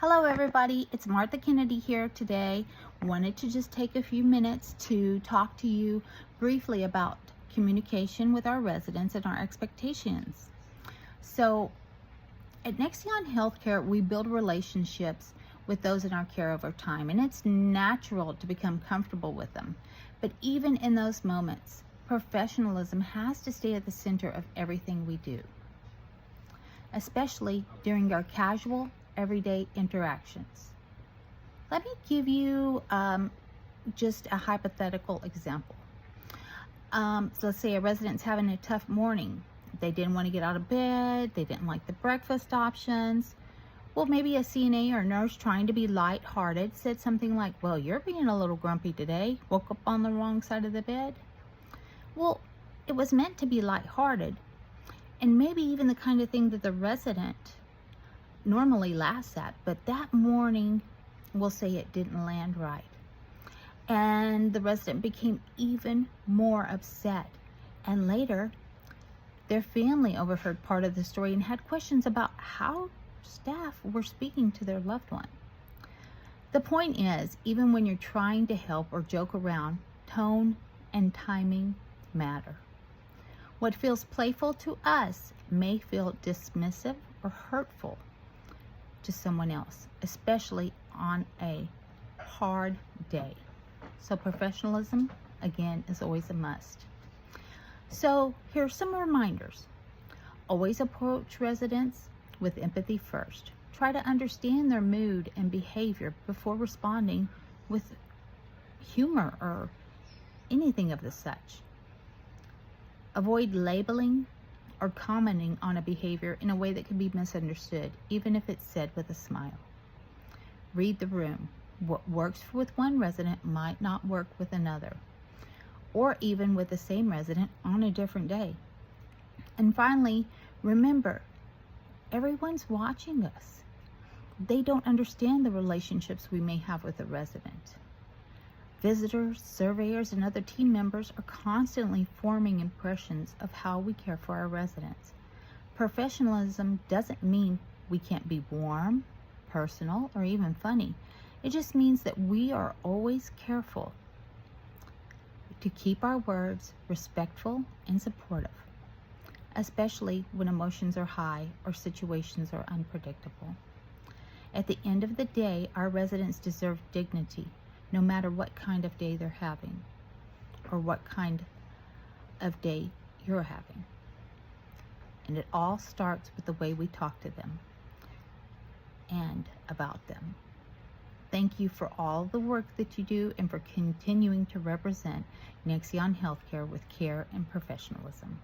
Hello everybody, it's Martha Kennedy here today. Wanted to just take a few minutes to talk to you briefly about communication with our residents and our expectations. So at Nexion Healthcare, we build relationships with those in our care over time, and it's natural to become comfortable with them. But even in those moments, professionalism has to stay at the center of everything we do, especially during our casual, everyday interactions. Let me give you just a hypothetical example. So let's say a resident's having a tough morning. They didn't want to get out of bed. They didn't like the breakfast options. Well, maybe a CNA or nurse, trying to be lighthearted, said something like, "Well, you're being a little grumpy today. Woke up on the wrong side of the bed." Well, it was meant to be lighthearted, and maybe even the kind of thing that the resident normally laughs at, but that morning, we'll say it didn't land right. And the resident became even more upset. And later, their family overheard part of the story and had questions about how staff were speaking to their loved one. The point is, even when you're trying to help or joke around, tone and timing matter. What feels playful to us may feel dismissive or hurtful to someone else, especially on a hard day. So professionalism, again, is always a must. So here's some reminders. Always approach residents with empathy first. Try to understand their mood and behavior before responding with humor or anything of the such. Avoid labeling or commenting on a behavior in a way that can be misunderstood, even if it's said with a smile. Read the room. What works with one resident might not work with another, or even with the same resident on a different day. And finally, remember, everyone's watching us. They don't understand the relationships we may have with a resident. Visitors, surveyors, and other team members are constantly forming impressions of how we care for our residents. Professionalism doesn't mean we can't be warm, personal, or even funny. It just means that we are always careful to keep our words respectful and supportive, especially when emotions are high or situations are unpredictable. At the end of the day, our residents deserve dignity, no matter what kind of day they're having or what kind of day you're having. And it all starts with the way we talk to them and about them. Thank you for all the work that you do and for continuing to represent Nexion Healthcare with care and professionalism.